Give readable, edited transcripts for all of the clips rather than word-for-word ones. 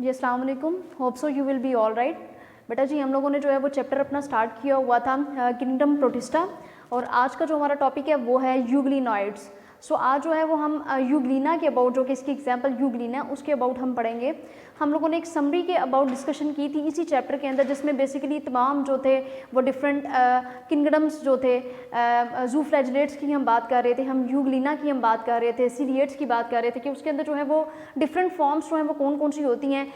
जी अस्सलाम वालेकुम, hope so you will be all right. बेटा जी हम लोगों ने जो है वो चैप्टर अपना स्टार्ट किया हुआ था किंगडम प्रोटिस्टा, और आज का जो हमारा टॉपिक है वो है यूग्लिनॉइड्स। सो आज जो है वो हम यूग्लिना के अबाउट, जो कि इसकी एग्जांपल यूग्लिना, उसके अबाउट हम पढ़ेंगे। हम लोगों ने एक समरी के अबाउट डिस्कशन की थी इसी चैप्टर के अंदर, जिसमें बेसिकली तमाम जो थे वो डिफरेंट किंगडम्स जो थे, ज़ूफ्लैजिलेट्स की हम बात कर रहे थे, हम यूग्लिना की हम बात कर रहे थे, सीरिएट्स की बात कर रहे थे कि उसके अंदर जो है वो डिफरेंट फॉर्म्स जो हैं वो कौन कौन सी होती हैं।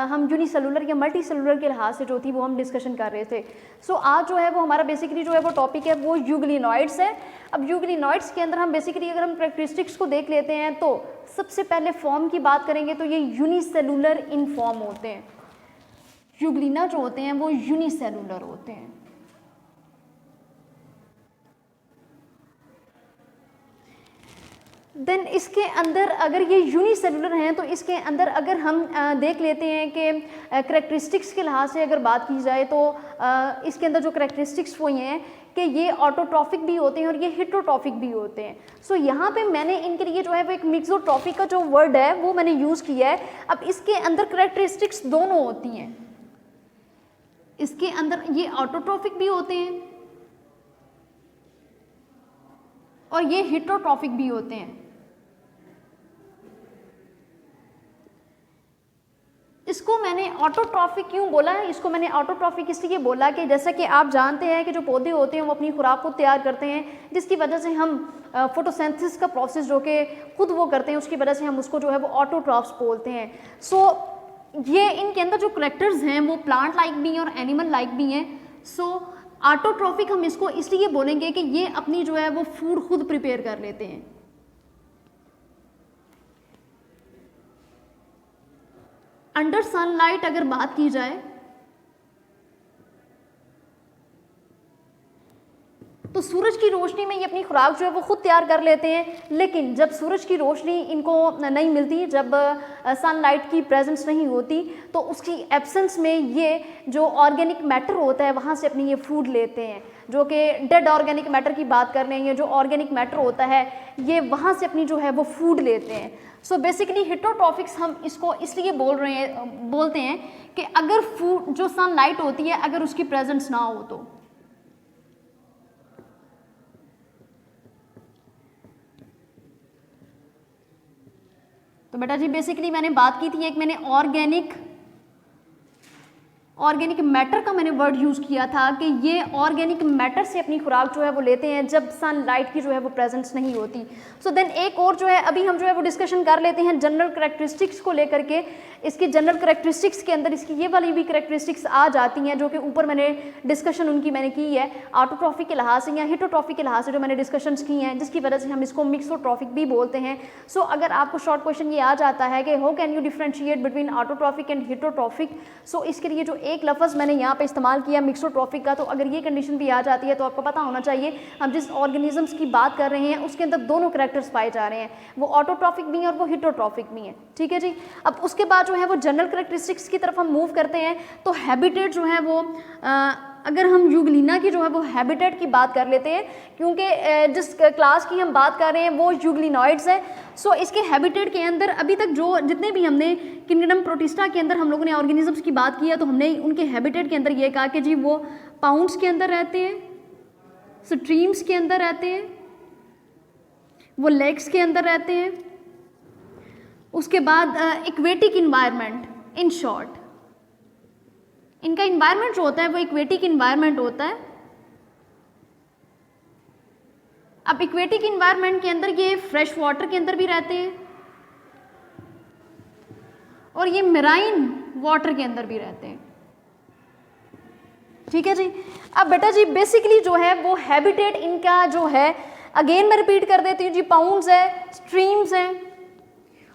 हम यूनिसेलुलर या मल्टी सेलुलर के लिहाज से जो थी वो हम डिस्कशन कर रहे थे। सो आज जो है वो हमारा बेसिकली जो है वो टॉपिक है वो यूग्लिनॉइड्स है। अब यूग्लिनॉइड्स के अंदर हम बेसिकली अगर हम कैरेक्टरिस्टिक्स को देख लेते हैं तो सबसे पहले फॉर्म की बात करेंगे तो ये यूनिसेलुलर इन फॉर्म होते हैं। यूग्लिना जो होते हैं वो यूनिसेलुलर होते हैं। देन इसके अंदर अगर ये यूनिसेलुलर हैं तो इसके अंदर अगर हम देख लेते हैं कि कैरेक्टरिस्टिक्स के लिहाज से अगर बात की जाए तो इसके अंदर जो कैरेक्टरिस्टिक्स वो ये हैं कि ये ऑटोट्रॉफिक भी होते हैं और ये हिट्रोट्रॉफिक भी होते हैं। सो यहाँ पे मैंने इनके लिए जो है वो एक मिक्सोट्रॉफिक का जो वर्ड है वो मैंने यूज़ किया है। अब इसके अंदर कैरेक्टरिस्टिक्स दोनों होती हैं, इसके अंदर ये ऑटोट्रॉफिक भी होते हैं और ये हिट्रोट्रॉफिक भी होते हैं। इसको मैंने ऑटोट्रॉफिक क्यों बोला है, इसको मैंने ऑटोट्रॉफिक इसलिए बोला कि जैसा कि आप जानते हैं कि जो पौधे होते हैं वो अपनी खुराक को तैयार करते हैं, जिसकी वजह से हम फोटोसिंथेसिस का प्रोसेस जो कि खुद वो करते हैं उसकी वजह से हम उसको जो है वो ऑटोट्रॉफ्स बोलते हैं। सो ये इनके अंदर जो करेक्टर्स हैं वो प्लांट लाइक भी हैं और एनिमल लाइक भी हैं। सो ऑटोट्रॉफिक हम इसको इसलिए बोलेंगे कि ये अपनी जो है वो फूड खुद प्रिपेयर कर लेते हैं। अंडर सनलाइट अगर बात की जाए तो सूरज की रोशनी में ये अपनी खुराक जो है वो खुद तैयार कर लेते हैं, लेकिन जब सूरज की रोशनी इनको नहीं मिलती, जब सनलाइट की प्रेजेंस नहीं होती, तो उसकी एब्सेंस में ये जो ऑर्गेनिक मैटर होता है वहाँ से अपनी ये फूड लेते हैं। जो कि डेड ऑर्गेनिक मैटर की बात कर रहे हैं, ये जो ऑर्गेनिक मैटर होता है ये वहाँ से अपनी जो है वो फूड लेते हैं। सो बेसिकली हिट्रोट्रॉफिक्स हम इसको इसलिए बोलते हैं कि अगर फूड जो सनलाइट होती है अगर उसकी प्रेजेंस ना हो तो बेटा जी बेसिकली मैंने बात की थी, एक मैंने ऑर्गेनिक मैटर का मैंने वर्ड यूज़ किया था कि ये ऑर्गेनिक मैटर से अपनी खुराक जो है वो लेते हैं जब सनलाइट की जो है वो प्रेजेंस नहीं होती। सो देन एक और जो है अभी हम जो है वो डिस्कशन कर लेते हैं जनरल कैरेक्टरिस्टिक्स को लेकर के। इसकी जनरल कैरेक्टरिस्टिक्स के अंदर इसकी ये वाली भी कैरेक्टरिस्टिक्स आ जाती हैं जो कि ऊपर मैंने डिस्कशन उनकी मैंने की है ऑटोट्रॉफिक के लिहाज से या हिट्रोट्रॉफिक के लिहाज से जो मैंने डिस्कशंस की हैं, जिसकी वजह से हम इसको मिक्सोट्रॉफिक भी बोलते हैं। सो अगर आपको शॉर्ट क्वेश्चन ये आ जाता है कि how can you differentiate between autotrophic and heterotrophic, so इसके लिए जो एक लफ्ज़ मैंने यहाँ पे इस्तेमाल किया मिक्सोट्रॉफिक का, तो अगर ये कंडीशन भी आ जाती है तो आपको पता होना चाहिए हम जिस ऑर्गेनिजम्स की बात कर रहे हैं उसके अंदर दोनों कैरेक्टर्स पाए जा रहे हैं, वो ऑटोट्रॉफिक भी हैं और वो हिट्रोट्रॉफिक भी हैं। ठीक है जी। अब उसके बाद जो है वो जनरल कैरेक्टरिस्टिक्स की तरफ हम मूव करते हैं। तो हैबिटेट जो है वो अगर हम यूग्लिना की जो है वो हैबिटेट की बात कर लेते हैं, क्योंकि जिस क्लास की हम बात कर रहे हैं वो यूग्लिनॉइड्स है। सो इसके हैबिटेट के अंदर अभी तक जो जितने भी हमने किंगडम प्रोटिस्टा के अंदर हम लोगों ने ऑर्गेनिजम्स की बात की है तो हमने उनके हैबिटेट के अंदर ये कहा कि जी वो पाउंड्स के अंदर रहते हैं, स्ट्रीम्स के अंदर रहते हैं, वो लेक्स के अंदर रहते हैं, उसके बाद इक्वेटिक इन्वायरमेंट। इन शॉर्ट इनका इन्वायरमेंट जो होता है वो इक्वेटिक इन्वायरमेंट होता है। अब इक्वेटिक इन्वायरमेंट के अंदर ये फ्रेश वाटर के अंदर भी रहते हैं और ये मेराइन वाटर के अंदर भी रहते हैं। ठीक है जी। अब बेटा जी बेसिकली जो है वो हैबिटेट इनका जो है, अगेन मैं रिपीट कर देती हूँ जी, पाउंड्स है, स्ट्रीम्स हैं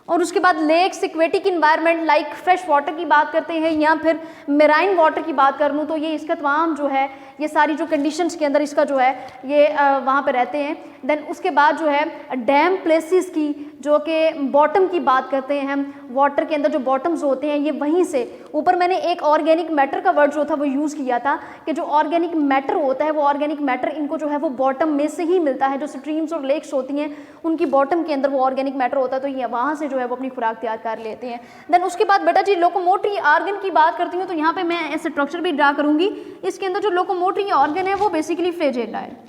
और उसके बाद lakes, aquatic environment like fresh water की बात करते हैं या फिर मेराइन वाटर की बात कर लूँ तो ये इसका तमाम जो है ये सारी जो कंडीशंस के अंदर इसका जो है ये वहाँ पे रहते हैं। देन उसके बाद जो है डैम प्लेसेस की, जो कि बॉटम की बात करते हैं हम, वाटर के अंदर जो बॉटम्स होते हैं ये वहीं से ऊपर मैंने एक ऑर्गेनिक मैटर का वर्ड जो था वो यूज़ किया था कि जो ऑर्गेनिक मैटर होता है वो ऑर्गेनिक मैटर इनको जो है वो बॉटम में से ही मिलता है। जो स्ट्रीम्स और लेक्स होती हैं उनकी बॉटम के अंदर वो ऑर्गेनिक मैटर होता है, तो ये वहाँ से जो है वो अपनी खुराक तैयार कर लेते हैं। देन उसके बाद बेटा जी लोकोमोटरी ऑर्गन की बात करती हूँ, तो यहाँ पे मैं ऐसे स्ट्रक्चर भी ड्रा करूँगी। इसके अंदर जो लोकोमोटरी ऑर्गन है वो बेसिकली फ्लैजेला है।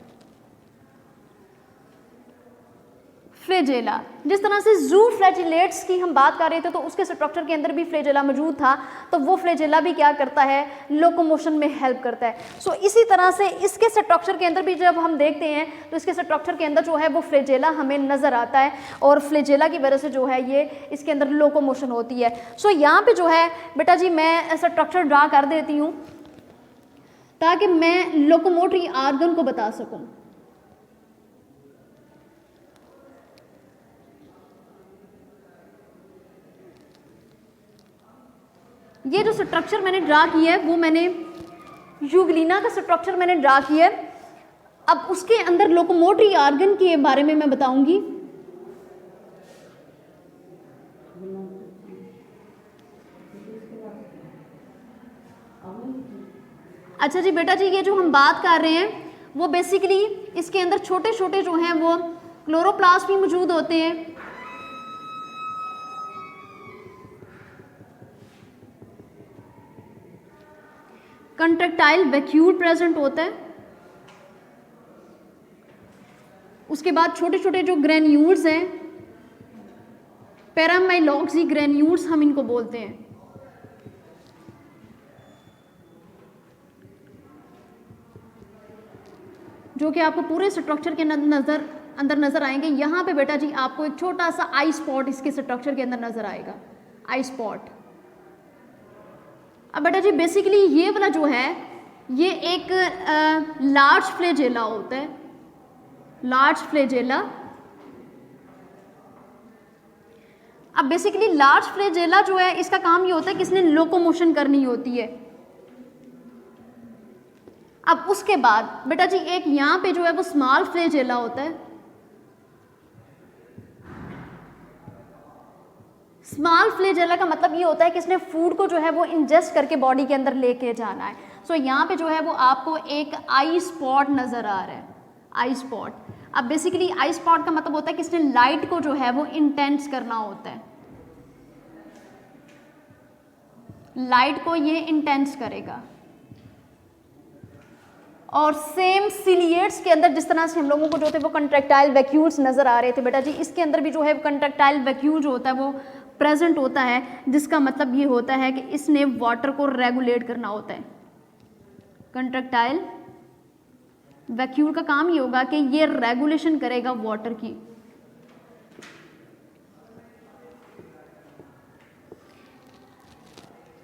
फ्लैजेला, जिस तरह से जू फ्लैजिलेट्स की हम बात कर रहे थे तो उसके स्ट्रक्चर के अंदर भी फ्लैजेला मौजूद था, तो वो फ्लैजेला भी क्या करता है, लोकोमोशन में हेल्प करता है। सो इसी तरह से इसके स्ट्रक्चर के अंदर भी जब हम देखते हैं तो इसके स्ट्रक्चर के अंदर जो है वो फ्लैजेला हमें नज़र आता है और फ्लैजेला की वजह से जो है ये इसके अंदर लोकोमोशन होती है। सो यहाँ पर जो है बेटा जी मैं स्ट्रक्चर ड्रा कर देती हूँ ताकि मैं लोकोमोटरी ऑर्गन को बता सकूँ। ये जो स्ट्रक्चर मैंने ड्रा किया है वो मैंने यूग्लिना का स्ट्रक्चर मैंने ड्रा किया है। अब उसके अंदर लोकोमोटरी ऑर्गन के बारे में मैं बताऊंगी। अच्छा जी बेटा जी, ये जो हम बात कर रहे हैं वो बेसिकली इसके अंदर छोटे छोटे जो हैं वो क्लोरोप्लास्ट भी मौजूद होते हैं। कंट्रैक्टाइल वैक्यूल प्रेजेंट होता है। उसके बाद छोटे छोटे जो ग्रेन्यूल्स हैं, पैरामाइलॉक्सी ग्रेन्यूल्स हम इनको बोलते हैं। जो कि आपको पूरे स्ट्रक्चर के अंदर नजर आएंगे। यहाँ पे बेटा जी आपको एक छोटा सा आई स्पॉट इसके स्ट्रक्चर के अंदर नजर आएगा, आई स्पॉट। अब बेटा जी बेसिकली ये वाला जो है ये एक लार्ज फ्लैजेला होता है, लार्ज फ्लैजेला। अब बेसिकली लार्ज फ्लैजेला जो है इसका काम ये होता है कि इसने लोकोमोशन करनी होती है। अब उसके बाद बेटा जी एक यहाँ पे जो है वो स्मॉल फ्लैजेला होता है। स्मॉल फ्लैजेला का मतलब ये होता है कि इसने फूड को जो है वो इंजेस्ट करके बॉडी के अंदर लेके जाना है। सो यहाँ पे जो है वो आपको एक आई स्पॉट नज़र आ रहा है, आई स्पॉट। अब बेसिकली आई स्पॉट का मतलब होता है कि इसने लाइट को जो है वो इंटेंस करना होता है, लाइट को ये इंटेंस करेगा। और सेम सिलिएट्स के अंदर जिस तरह से हम लोगों को जो थे वो कंट्रैक्टाइल वैक्यूल्स नज़र आ रहे थे बेटा जी, इसके अंदर भी जो है कंट्रैक्टाइल वैक्यूल जो होता है वो प्रेजेंट होता है, जिसका मतलब ये होता है कि इसने वाटर को रेगुलेट करना होता है। कंट्रैक्टाइल वैक्यूल का काम ये होगा कि ये रेगुलेशन करेगा वाटर की।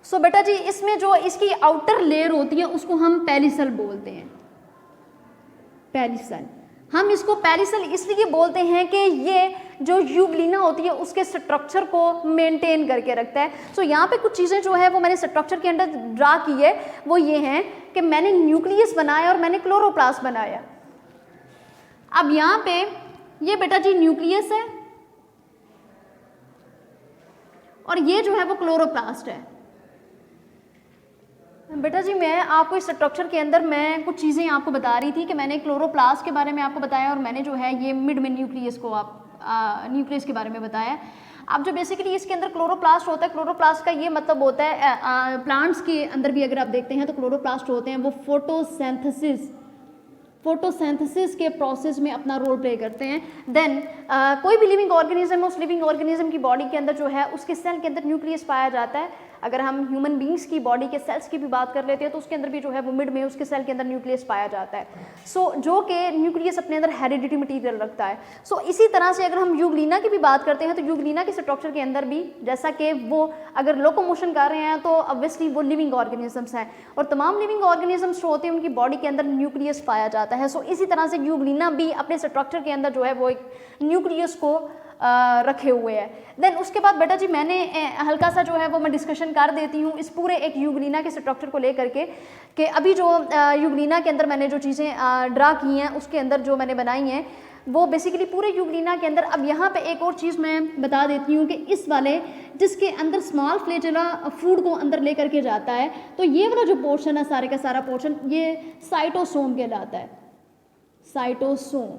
सो बेटा जी इसमें जो इसकी आउटर लेयर होती है उसको हम पेरिसल बोलते हैं, पेरिसल। हम इसको पेरिसल इसलिए बोलते हैं कि ये जो यूग्लिना होती है उसके स्ट्रक्चर को मेंटेन करके रखता है। सो यहाँ पे कुछ चीज़ें जो है वो मैंने स्ट्रक्चर के अंदर ड्रा की है, वो ये हैं कि मैंने न्यूक्लियस बनाया और मैंने क्लोरोप्लास्ट बनाया। अब यहाँ पे ये बेटा जी न्यूक्लियस है और ये जो है वो क्लोरोप्लास्ट है। बेटा जी मैं आपको इस स्ट्रक्चर के अंदर मैं कुछ चीज़ें आपको बता रही थी कि मैंने क्लोरोप्लास्ट के बारे में आपको बताया और मैंने जो है ये मिड में न्यूक्लियस को न्यूक्लियस के बारे में बताया। अब जो बेसिकली इसके अंदर क्लोरोप्लास्ट होता है, क्लोरोप्लास्ट का ये मतलब होता है प्लांट्स के अंदर भी अगर आप देखते हैं तो क्लोरोप्लास्ट होते हैं वो फोटोसिंथेसिस के प्रोसेस में अपना रोल प्ले करते हैं। देन कोई भी लिविंग ऑर्गेनिज्म है, उस लिविंग ऑर्गेनिज्म की बॉडी के अंदर जो है उसके सेल के अंदर न्यूक्लियस पाया जाता है। अगर हम ह्यूमन बींग्स की बॉडी के सेल्स की भी बात कर लेते हैं तो उसके अंदर भी जो है वो मिड में उसके सेल के अंदर न्यूक्लियस पाया जाता है। सो जो कि न्यूक्लियस अपने अंदर हेरिडिटी मटीरियल रखता है। सो इसी तरह से अगर हम यूग्लिना की भी बात करते हैं तो यूग्लिना के स्ट्रक्चर के अंदर भी जैसा कि वो अगर लोकोमोशन कर रहे हैं तो ऑब्वियसली वो लिविंग ऑर्गेनिजम्स हैं और तमाम लिविंग ऑर्गेनिजम्स जो होते हैं उनकी बॉडी के अंदर न्यूक्लियस पाया जाता है। सो इसी तरह से यूग्लिना भी अपने स्ट्रक्चर के अंदर जो है वो एक न्यूक्लियस को रखे हुए हैं। देन उसके बाद बेटा जी मैंने हल्का सा जो है वो मैं डिस्कशन कर देती हूँ इस पूरे एक यूग्लिना के स्ट्रक्चर को लेकर के कि अभी जो यूग्लिना के अंदर मैंने जो चीज़ें ड्रा की हैं उसके अंदर जो मैंने बनाई हैं वो बेसिकली पूरे यूग्लिना के अंदर। अब यहाँ पे एक और चीज़ मैं बता देती हूँ कि इस वाले जिसके अंदर स्मॉल फ्लैजेला फूड को अंदर लेकर के जाता है, तो ये वाला जो पोर्शन है सारे का सारा पोर्शन ये साइटोसोम कहलाता है, साइटोसोम।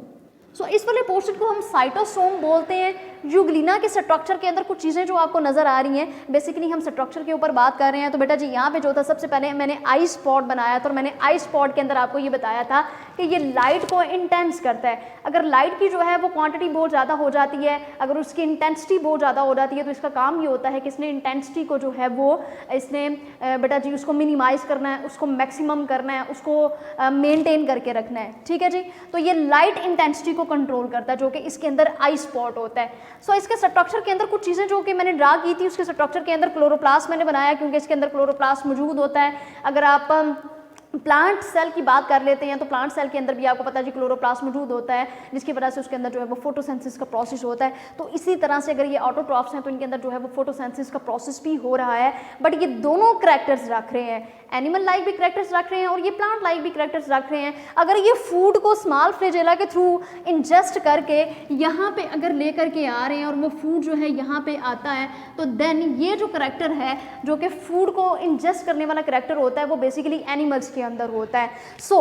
सो इस वाले पोर्शन को हम साइटोसोम बोलते हैं। यूग्लिना के स्ट्रक्चर के अंदर कुछ चीज़ें जो आपको नज़र आ रही हैं, बेसिकली हम स्ट्रक्चर के ऊपर बात कर रहे हैं। तो बेटा जी यहाँ पे जो था सबसे पहले मैंने आई स्पॉट बनाया था और मैंने आई स्पॉट के अंदर आपको ये बताया था कि ये लाइट को इंटेंस करता है। अगर लाइट की जो है वो क्वांटिटी बहुत ज़्यादा हो जाती है, अगर उसकी इंटेंसिटी बहुत ज़्यादा हो जाती है, तो इसका काम ये होता है कि इसने इंटेंसिटी को जो है वो इसने बेटा जी उसको मिनिमाइज़ करना है, उसको मैक्सिमम करना है, उसको मेनटेन करके रखना है। ठीक है जी, तो ये लाइट इंटेंसिटी को कंट्रोल करता है जो कि इसके अंदर आई स्पॉट होता है। सो इसके स्ट्रक्चर के अंदर कुछ चीज़ें जो कि मैंने ड्रा की थी उसके स्ट्रक्चर के अंदर क्लोरोप्लास्ट मैंने बनाया क्योंकि इसके अंदर क्लोरोप्लास्ट मौजूद होता है। अगर आप प्लांट सेल की बात कर लेते हैं तो प्लांट सेल के अंदर भी आपको पता है जी क्लोरोप्लास्ट मौजूद होता है जिसकी वजह से उसके अंदर जो है वो फोटोसिंथेसिस का प्रोसेस होता है। तो इसी तरह से अगर ये ऑटोट्रॉफ्स हैं तो इनके अंदर जो है वो फोटोसिंथेसिस का प्रोसेस भी हो रहा है। बट ये दोनों करैक्टर्स रख रहे हैं, एनिमल लाइक भी करैक्टर्स रख रहे हैं और ये प्लांट लाइक भी करैक्टर्स रख रहे हैं। अगर ये फूड को स्मॉल फ्लैजेला के थ्रू इंजेस्ट करके यहाँ पे अगर लेकर के आ रहे हैं और वो फूड जो है यहाँ पे आता है, तो देन ये जो करैक्टर है जो कि फूड को इंजेस्ट करने वाला करैक्टर होता है वो बेसिकली एनिमल्स के अंदर होता है। सो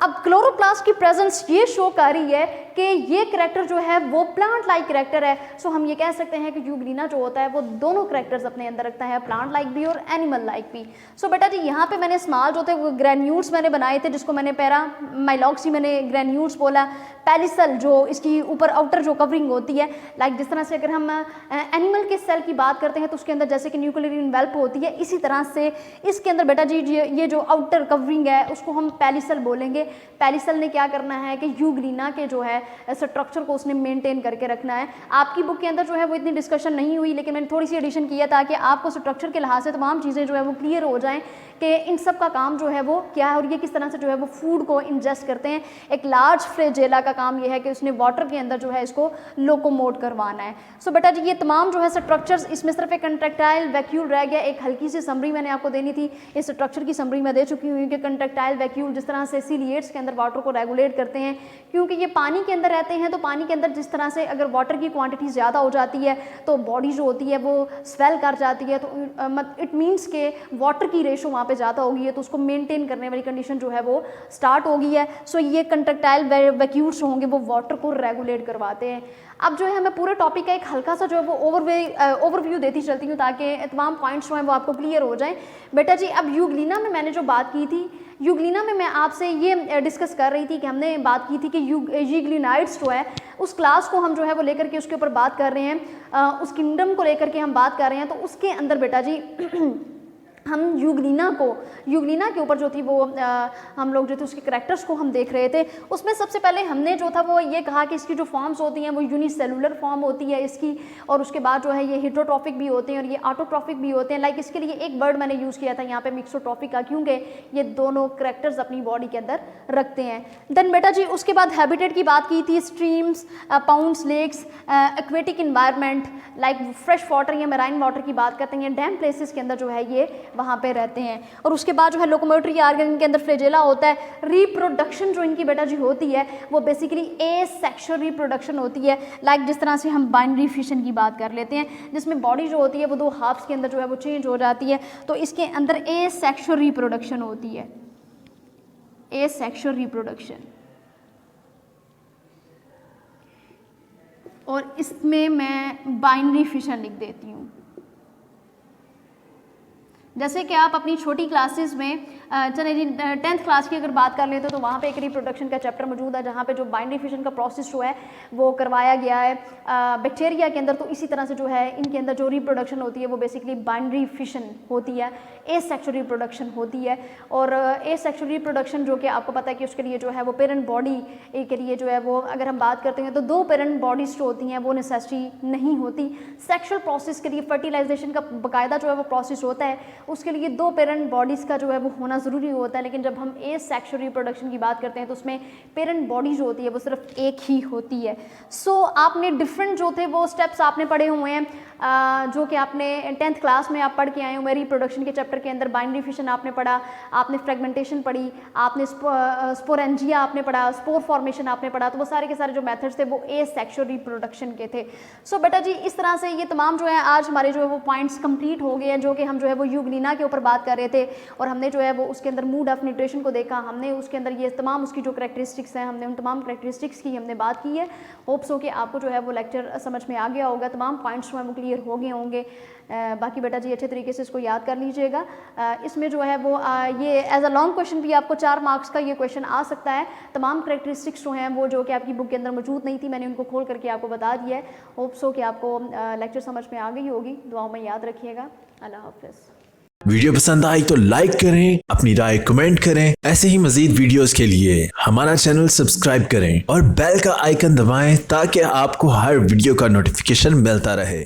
अब क्लोरोप्लास्ट की प्रेजेंस ये शो कर रही है कि ये करैक्टर जो है वो प्लांट लाइक करैक्टर है। सो हम ये कह सकते हैं कि यूग्लिना जो होता है वो दोनों करैक्टर्स अपने अंदर रखता है, प्लांट लाइक भी और एनिमल लाइक भी। सो बेटा जी यहाँ पे मैंने स्मॉल जो थे वो ग्रेन्यूल्स मैंने बनाए थे जिसको मैंने पैरामाइलॉक्सी मैंने ग्रेन्यूल्स बोला। पेलिसल जो इसकी ऊपर आउटर जो कवरिंग होती है, लाइक जिस तरह से अगर हम एनिमल के सेल की बात करते हैं तो उसके अंदर जैसे कि न्यूक्लियर इनवेल्प होती है, इसी तरह से इसके अंदर बेटा जी ये जो आउटर कवरिंग है उसको हम पेलिसल बोलेंगे। पेलिसल ने क्या करना है कि यूग्लिना के जो है स्ट्रक्चर को उसने मेंटेन करके रखना है। आपकी बुक के अंदर जो है वो इतनी डिस्कशन नहीं हुई लेकिन मैंने थोड़ी सी एडिशन किया ताकि आपको स्ट्रक्चर के लिहाज से तमाम चीज़ें जो है वो क्लियर हो जाएं कि इन सब का काम जो है वो क्या है और ये किस तरह से जो है वो फूड को इंजेस्ट करते हैं। एक लार्ज फ्लैजेला का काम ये है कि उसने वाटर के अंदर जो है इसको लोकोमोट करवाना है। सो बेटा जी ये तमाम जो है स्ट्रक्चर्स, इसमें सिर्फ एक कंट्रैक्टाइल वैक्यूल रह गया। एक हल्की सी समरी मैंने आपको देनी थी, इस स्ट्रक्चर की समरी मैं दे चुकी हूँ कि कंट्रैक्टाइल वैक्यूल जिस तरह से सीलिएट्स के अंदर वाटर को रेगुलेट करते हैं क्योंकि ये पानी के अंदर रहते हैं। तो पानी के अंदर जिस तरह से अगर वाटर की क्वांटिटी ज़्यादा हो जाती है तो बॉडी जो होती है वो स्वेल कर जाती है, तो इट मीन्स के वाटर की रेशो वहाँ पे ज़्यादा होगी है तो उसको मेंटेन करने वाली कंडीशन जो है वो स्टार्ट हो गई है। सो ये कंट्रैक्टाइल वैक्यूल्स होंगे वो वाटर को रेगुलेट करवाते हैं। अब जो है मैं पूरे टॉपिक का एक हल्का सा जो है वो ओवरव्यू देती चलती हूँ ताकि तमाम पॉइंट्स जो हैं वो आपको क्लियर हो जाएं। बेटा जी अब यूग्लिना में मैंने जो बात की थी, यूग्लिना में मैं आपसे ये डिस्कस कर रही थी कि हमने बात की थी कि यूग्लिनाइड्स जो है उस क्लास को हम जो है वो लेकर के उसके ऊपर बात कर रहे हैं, उस किंगडम को लेकर के हम बात कर रहे हैं। तो उसके अंदर बेटा जी हम यूग्लिना के ऊपर जो थी वो हम लोग जो थे उसके करैक्टर्स को हम देख रहे थे। उसमें सबसे पहले हमने जो था वो ये कहा कि इसकी जो फॉर्म्स होती हैं वो यूनिसेलुलर फॉर्म होती है इसकी, और उसके बाद जो है ये हिट्रोट्रॉफिक भी होते हैं और ये ऑटोट्रॉफिक भी होते हैं। लाइक इसके लिए एक वर्ड मैंने यूज़ किया था यहाँ पे मिक्सोट्रॉफिक का, क्योंकि ये दोनों करैक्टर्स अपनी बॉडी के अंदर रखते हैं। देन बेटा जी उसके बाद हैबिटेट की बात की थी, streams, ponds, lakes, aquatic environment like fresh water या मैराइन वाटर की बात करते हैं, डैम प्लेसेस के अंदर जो है ये वहाँ पे रहते हैं। और उसके बाद जो है लोकोमोटरी ऑर्गन के अंदर फ्लैजेला होता है। रिप्रोडक्शन जो इनकी बेटा जी होती है वो बेसिकली एसेक्सुअल रिप्रोडक्शन होती है। लाइक जिस तरह से हम बाइनरी फिशन की बात कर लेते हैं जिसमें बॉडी जो होती है वो दो हाफ्स के अंदर जो है वो चेंज हो जाती है, तो इसके अंदर एसेक्सुअल रिप्रोडक्शन होती है, एसेक्सुअल रिप्रोडक्शन। और इसमें मैं बाइनरी फिशन लिख देती हूँ। जैसे कि आप अपनी छोटी क्लासेस में चले जी 10th क्लास की अगर बात कर लेते तो वहाँ पे एक रिप्रोडक्शन का चैप्टर मौजूद है जहाँ पे जो बाइनरी फिशन का प्रोसेस जो है वो करवाया गया है बैक्टीरिया के अंदर। तो इसी तरह से जो है इनके अंदर जो रिप्रोडक्शन होती है वो बेसिकली बाइनरी फिशन होती है, एसेक्सुअल रिप्रोडक्शन होती है। और एसेक्सुअल रिप्रोडक्शन जो कि आपको पता है कि उसके लिए जो है वो पेरेंट बॉडी के लिए जो है वो अगर हम बात करते हैं तो दो पेरेंट बॉडीज जो होती हैं वो नेसेसिटी नहीं होती। सेक्शुअल प्रोसेस के लिए फर्टिलाइजेशन का बाकायदा जो है वो प्रोसेस होता है, उसके लिए दो पेरेंट बॉडीज़ का जो है वो होना ज़रूरी होता है, लेकिन जब हम एसेक्सुअल रिप्रोडक्शन की बात करते हैं तो उसमें पेरेंट बॉडी जो होती है वो सिर्फ एक ही होती है। सो आपने डिफरेंट जो थे वो स्टेप्स आपने पढ़े हुए हैं, जो कि आपने 10th क्लास में आप पढ़ के आए हुए। रिप्रोडक्शन के चैप्टर के अंदर बाइनरी फिशन आपने पढ़ा, आपने फ्रेगमेंटेशन पढ़ी, आपने स्पोरेंजिया आपने पढ़ा, स्पोर फॉर्मेशन आपने पढ़ा। तो वो सारे के सारे जो मेथड्स थे वो एसेक्सुअल रिप्रोडक्शन के थे। सो बेटा जी इस तरह से ये तमाम जो है आज हमारे जो है वो पॉइंट्स कंप्लीट हो गए हैं, जो कि हम जो है वो यूग्लिना के ऊपर बात कर रहे थे और हमने जो है वो उसके अंदर मोड ऑफ न्यूट्रिशन को देखा, हमने उसके अंदर ये तमाम उसकी जो करैक्टरिस्टिक्स हैं हमने उन तमाम करैक्टरिस्टिक्स की हमने बात की है। होप्स हो कि आपको जो है वो लेक्चर समझ में आ गया होगा, तमाम पॉइंट्स जो है वो क्लियर हो गए होंगे। बाकी बेटा जी अच्छे तरीके से इसको याद कर लीजिएगा। इसमें जो है वो ये एज अ लॉन्ग क्वेश्चन भी आपको 4 मार्क्स का ये क्वेश्चन आ सकता है। तमाम करैक्टरिस्टिक्स जो हैं वो जो कि आपकी बुक के अंदर मौजूद नहीं थी, मैंने उनको खोल करके आपको बता दिया है। होप्स हो कि आपको लेक्चर समझ में आ गई होगी। दुआओं में याद रखिएगा। अल्लाह हाफ़िज़। वीडियो पसंद आई तो लाइक करें, अपनी राय कमेंट करें। ऐसे ही मजीद वीडियोस के लिए हमारा चैनल सब्सक्राइब करें और बेल का आइकन दबाएं ताकि आपको हर वीडियो का नोटिफिकेशन मिलता रहे।